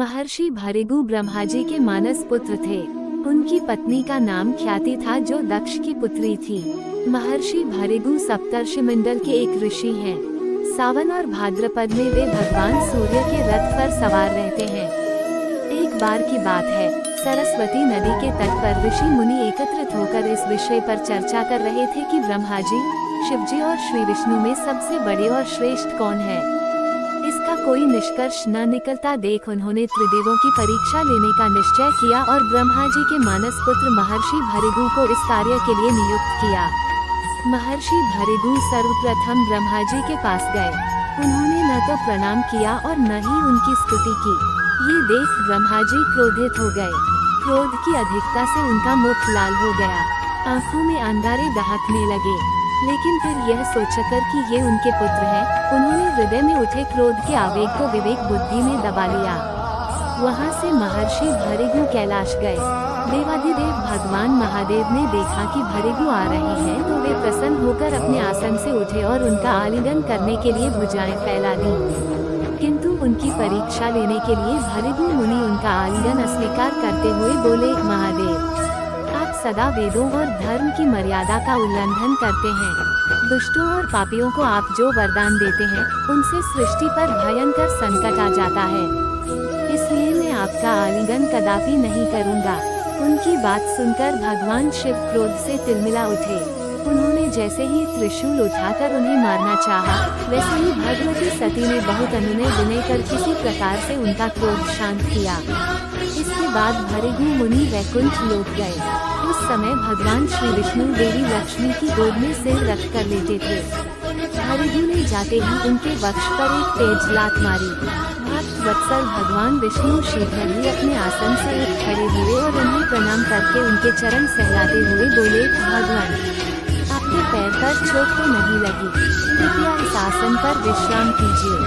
महर्षि भृगु ब्रह्मा जी के मानस पुत्र थे। उनकी पत्नी का नाम ख्याति था, जो दक्ष की पुत्री थी। महर्षि भृगु सप्तर्षि मंडल के एक ऋषि हैं। सावन और भाद्रपद में वे भगवान सूर्य के रथ पर सवार रहते हैं। एक बार की बात है, सरस्वती नदी के तट पर ऋषि मुनि एकत्रित होकर इस विषय पर चर्चा कर रहे थे कि ब्रह्मा जी, शिव जी और श्री विष्णु में सबसे बड़े और श्रेष्ठ कौन है। इसका कोई निष्कर्ष न निकलता देख उन्होंने त्रिदेवों की परीक्षा लेने का निश्चय किया और ब्रह्मा जी के मानस पुत्र महर्षि भृगु को इस कार्य के लिए नियुक्त किया। महर्षि भृगु सर्वप्रथम ब्रह्मा जी के पास गए। उन्होंने न तो प्रणाम किया और न ही उनकी स्तुति की। ये देख ब्रह्मा जी क्रोधित हो गए। क्रोध की अधिकता से उनका मुख लाल हो गया, आंखों में अंगारे दहकने लगे। लेकिन फिर यह सोचकर कि ये उनके पुत्र हैं, उन्होंने हृदय में उठे क्रोध के आवेग को विवेक बुद्धि में दबा लिया। वहाँ से महर्षि भृगु कैलाश गए। देवाधिदेव भगवान महादेव ने देखा कि भृगु आ रहे हैं तो वे प्रसन्न होकर अपने आसन से उठे और उनका आलिंगन करने के लिए भुजाएं फैला दी। किंतु उनकी परीक्षा लेने के लिए भृगु मुनि उनका आलिंगन अस्वीकार करते हुए बोले, महादेव, आप सदा वेदों और धर्म की मर्यादा का उल्लंघन करते हैं। दुष्टों और पापियों को आप जो वरदान देते हैं, उनसे सृष्टि पर भयंकर संकट आ जाता है। इसलिए मैं आपका आलिंगन कदापि नहीं करूंगा। उनकी बात सुनकर भगवान शिव क्रोध से तिलमिला उठे। उन्होंने जैसे ही त्रिशूल उठाकर उन्हें मारना चाहा, वैसे ही भगवती सती ने बहुत अनुनय विनय कर किसी प्रकार से उनका क्रोध शांत किया। इसके बाद भृगु मुनि वैकुंठ लोक गए। उस समय भगवान श्री विष्णु देवी लक्ष्मी की गोद में सिर रख कर लेटे थे। भृगु ने जाते ही उनके वक्ष पर एक तेज लात मारी। भक्त वत्सल भगवान विष्णु शीघ्र ही अपने आसन से उठ खड़े हुए और उन्हें प्रणाम करके उनके चरण सहलाते हुए बोले, भगवान, आपके पैर पर चोट तो नहीं लगी, कृपया इस आसन पर विश्राम कीजिए।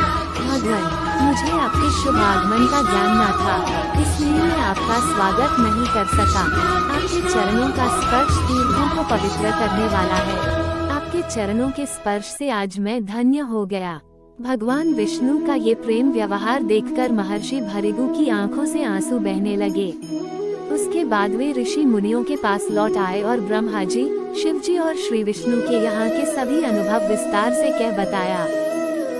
भगवान, मुझे आपके शुभ आगमन का ज्ञान न था, इसलिए मैं आपका स्वागत नहीं कर सका। आपके चरणों का स्पर्श तीर्थों को पवित्र करने वाला है। आपके चरणों के स्पर्श से आज मैं धन्य हो गया। भगवान विष्णु का ये प्रेम व्यवहार देखकर महर्षि भृगु की आंखों से आंसू बहने लगे। उसके बाद वे ऋषि मुनियों के पास लौट आए और ब्रह्मा जी, शिव जी और श्री विष्णु के यहाँ के सभी अनुभव विस्तार से कह बताया।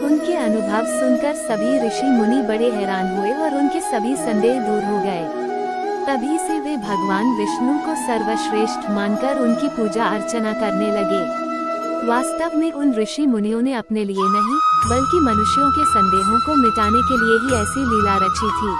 उनके अनुभव सुनकर सभी ऋषि मुनि बड़े हैरान हुए और उनके सभी संदेह दूर हो गए। तभी से वे भगवान विष्णु को सर्वश्रेष्ठ मानकर उनकी पूजा अर्चना करने लगे। वास्तव में उन ऋषि मुनियों ने अपने लिए नहीं, बल्कि मनुष्यों के संदेहों को मिटाने के लिए ही ऐसी लीला रची थी।